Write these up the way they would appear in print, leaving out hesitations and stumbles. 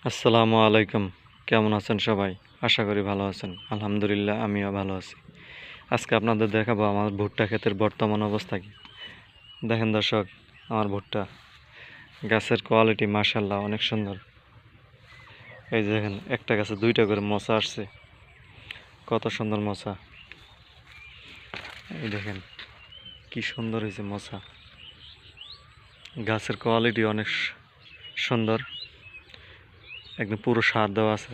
আসসালামু আলাইকুম। কেমন আছেন সবাই? আশা করি ভালো আছেন। আলহামদুলিল্লাহ আমিও ভালো আছি। আজকে আপনাদের দেখাবো আমার ভুট্টা ক্ষেতের বর্তমান অবস্থা কি। দেখেন দর্শক, আমার ভুট্টা গাছের কোয়ালিটি মাশাআল্লাহ অনেক সুন্দর। এই যে দেখেন, একটা গাছে দুইটা করে মোচা আসছে। কত সুন্দর মোচা! এই দেখেন কি সুন্দর হয়েছে মোচা। গাছের কোয়ালিটি অনেক সুন্দর, একদম পুরো সার দেওয়া আছে।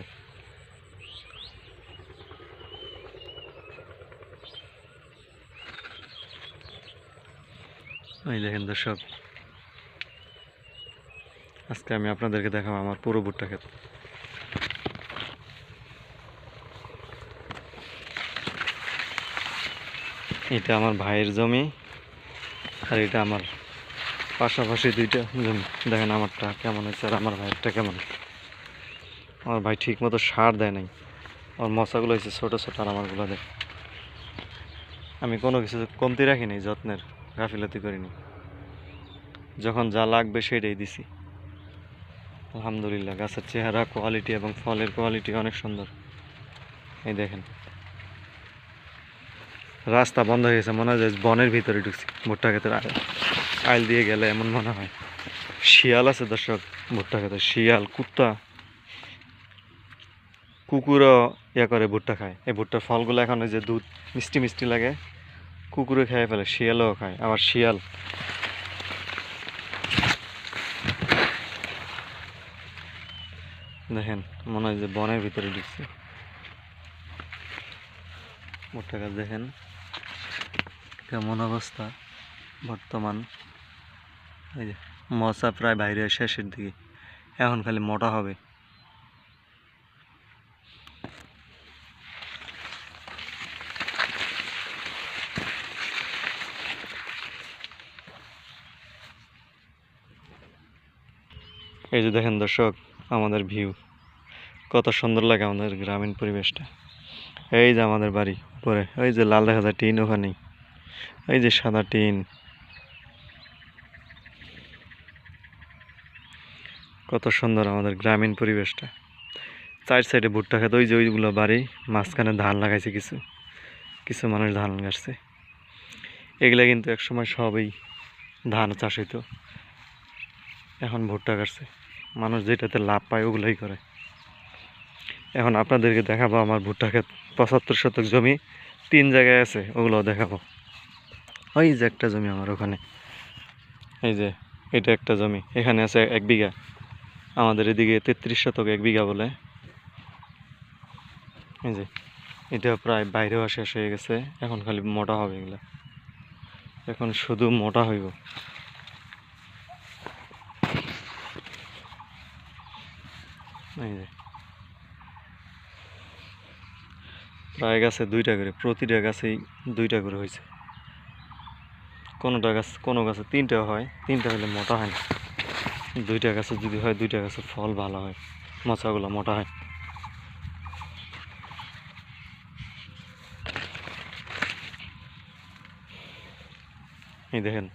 এই দেখেন দর্শক, আজকে আমি আপনাদেরকে দেখাবো আমার পুরো ভুট্টা ক্ষেত। এটা আমার ভাইয়ের জমি, আর এটা আমার পাশাপাশি দুইটা জমি। দেখেন আমারটা কেমন হয়েছে আর আমার ভাইয়েরটা কেমন। আমার ভাই ঠিক মতো সার দেয় নাই, আমার মশাগুলো হয়েছে ছোটো ছোটো, আর আমারগুলো দেখ। আমি কোনো কিছু কমতি রাখিনি, যত্নের গাফিলতি করিনি, যখন যা লাগবে সেটাই দিছি। আলহামদুলিল্লাহ, গাছের চেহারা, কোয়ালিটি এবং ফলের কোয়ালিটি অনেক সুন্দর। এই দেখেন, রাস্তা বন্ধ হয়ে গেছে, মনে হয় যে বনের ভিতরে ঢুকছি। ভুট্টা ক্ষেতের আইল দিয়ে গেলে এমন মনে হয়। শিয়াল আছে দর্শক ভুট্টা ক্ষেতে, শিয়াল, কুত্তা, কুকুরও ইয়া করে ভুট্টা খায়। এই ভুট্টার ফলগুলো এখন ওই যে দুধ মিষ্টি মিষ্টি লাগে, কুকুরে খেয়ে ফেলে, শিয়ালও খায়। আবার শিয়াল দেখেন, মনে হয় যে বনের ভিতরে ঢুকছে। ভুট্টা গাছ দেখেন কেমন অবস্থা বর্তমান। এই যে মোচা প্রায় বাইরে শেষের দিকে, এখন খালি মোটা হবে। এই যে দেখেন দর্শক, আমাদের ভিউ কত সুন্দর লাগে, আমাদের গ্রামীণ পরিবেশটা। এই যে আমাদের বাড়ি পরে, ওই যে লাল দেখা যায় টিন, ওখানেই এই যে সাদা টিন। কত সুন্দর আমাদের গ্রামীণ পরিবেশটা। চার সাইডে ভুট্টা খেত, ওই যে ওইগুলো বাড়ি, মাঝখানে ধান লাগাইছে, কিছু কিছু মানুষ ধান গাছছে। এগুলা কিন্তু একসময় সবই ধান চাষ হইতো, এখন ভুট্টা কাটছে। মানুষ যেটাতে লাভ পায় ওগুলোই করে। এখন আপনাদেরকে দেখাবো আমার ভুট্টা ক্ষেত, 75 শতক জমি, 3 জায়গায় আছে, ওগুলো দেখাবো। ওই যে একটা জমি আমার ওখানে, এই যে এটা একটা জমি, এখানে আছে 1 বিঘা। আমাদের এদিকে 33 শতক 1 বিঘা বলে। এই যে এটা প্রায় বাইরেও শেষ হয়ে গেছে, এখন খালি মোটা হবে এগুলা, এখন শুধু মোটা হইব। এই যে প্রায় গাছে 2টা করে, প্রতিটা গাছেই 2টা করে হয়েছে। কোনো গাছে 3টা হয়, 3টা হলে মোটা হয় না। 2টা গাছে যদি হয়, 2টা গাছে ফল ভালো হয়, মোচাগুলো মোটা হয়। এই দেখেন,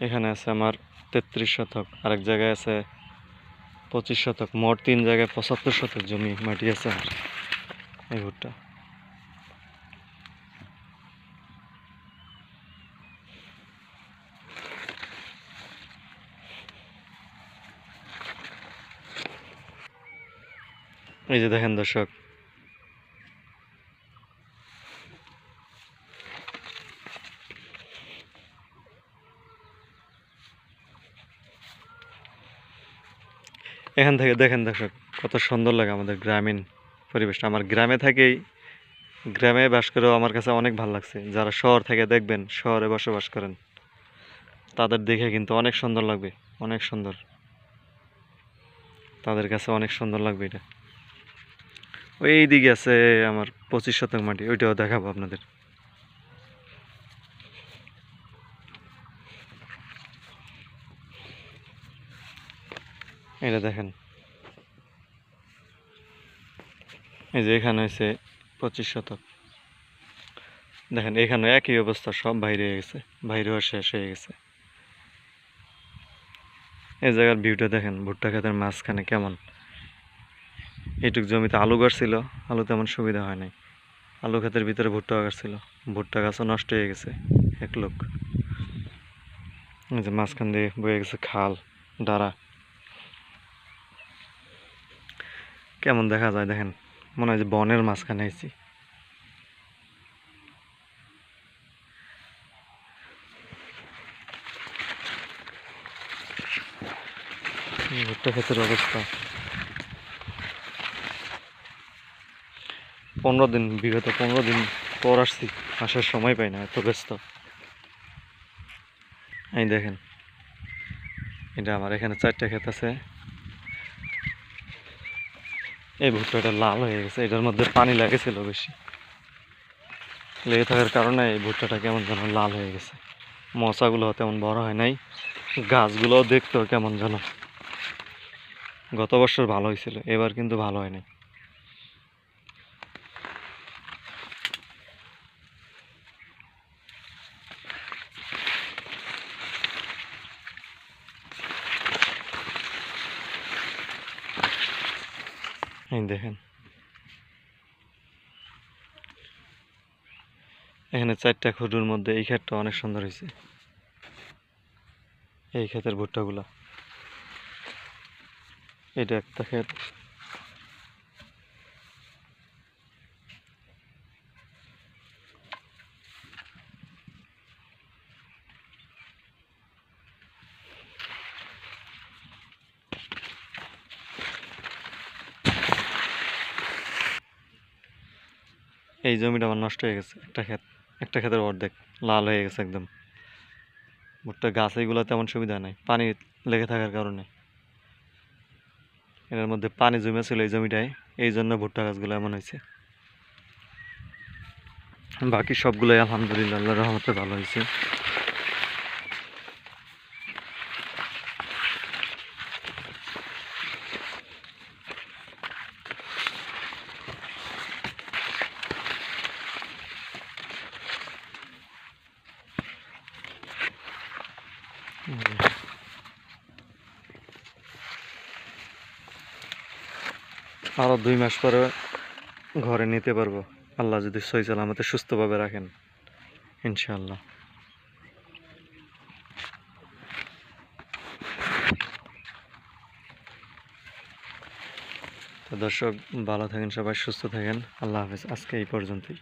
এখানে আছে আমার 33 শতক, আরেক জায়গায় আছে 25 শতক, মোট 3 জায়গায় 75 শতক জমি মাটি আছে আমার এই ভুট্টা। এই যে দেখেন দর্শক, এখান থেকে দেখেন দর্শক, কত সুন্দর লাগে আমাদের গ্রামীণ পরিবেশটা। আমার গ্রামে থেকেই, গ্রামে বাস করেও আমার কাছে অনেক ভালো লাগছে। যারা শহর থেকে দেখবেন, শহরে বসবাস করেন, তাদের দেখে কিন্তু অনেক সুন্দর লাগবে, অনেক সুন্দর, তাদের কাছে অনেক সুন্দর লাগবে এটা। ওই দিকে আছে আমার 25 শতক মাটি, ওইটাও দেখাবো আপনাদের। এটা দেখেন, এই যে এখানে হয়েছে 25 শতক, দেখেন এখানে একই অবস্থা, সব বাইরে হয়ে গেছে, বাইরে হওয়া শেষ হয়ে গেছে। এই জায়গার ভিউটা দেখেন, ভুট্টা ক্ষেতের মাঝখানে কেমন। এইটুক জমিতে আলু গাছ ছিল, আলু তেমন সুবিধা হয় নাই। আলু ক্ষেতের ভিতরে ভুট্টা গাছ ছিল, ভুট্টা গাছও নষ্ট হয়ে গেছে এক লোক। এই যে মাঝখান দিয়ে বয়ে গেছে খাল, ডারা। কেমন দেখা যায় দেখেন, মনে হয় যে বনের মাঝখানে আইছি। ভুট্টা ক্ষেতের অবস্থা। 15 দিন, বিগত 15 দিন পর আসছি, আসার সময় পাই না, এত ব্যস্ত। এই দেখেন, এটা আমার এখানে 4টা ক্ষেত আছে। এই ভুট্টাটা লাল হয়ে গেছে, এটার মধ্যে পানি লেগেছিল বেশি, লেগে থাকার কারণে এই ভুট্টাটা কেমন যেন লাল হয়ে গেছে। মশাগুলো তেমন বড় হয় নাই, গাছগুলোও দেখতেও কেমন যেন। গত বছর ভালো হয়েছিল, এবার কিন্তু ভালো হয় নাই। এই দেখেন, এখানে 4টা খুঁটির মধ্যে এই ক্ষেতটা অনেক সুন্দর হয়েছে। এই ক্ষেতের ভুট্টাগুলা, এটা একটা ক্ষেত। এই জমিটা আমার নষ্ট হয়ে গেছে, একটা ক্ষেত, একটা ক্ষেতের অর্ধেক লাল হয়ে গেছে একদম। ভুট্টা গাছ এইগুলো তেমন সুবিধা নাই, পানি লেগে থাকার কারণে। এর মধ্যে পানি জমে ছিল এই জমিটায়, এই জন্য ভুট্টা গাছগুলো এমন হয়েছে। বাকি সবগুলোই আলহামদুলিল্লাহ আল্লাহর রহমতে ভালো হয়েছে। আরো 2 মাস পরে ঘরে নিতে পারবো, আল্লাহ যদি সহি সালামতে সুস্থভাবে রাখেন, ইনশাআল্লাহ। তো দর্শক, ভালো থাকেন সবাই, সুস্থ থাকেন, আল্লাহ হাফেজ। আজকে এই পর্যন্তই।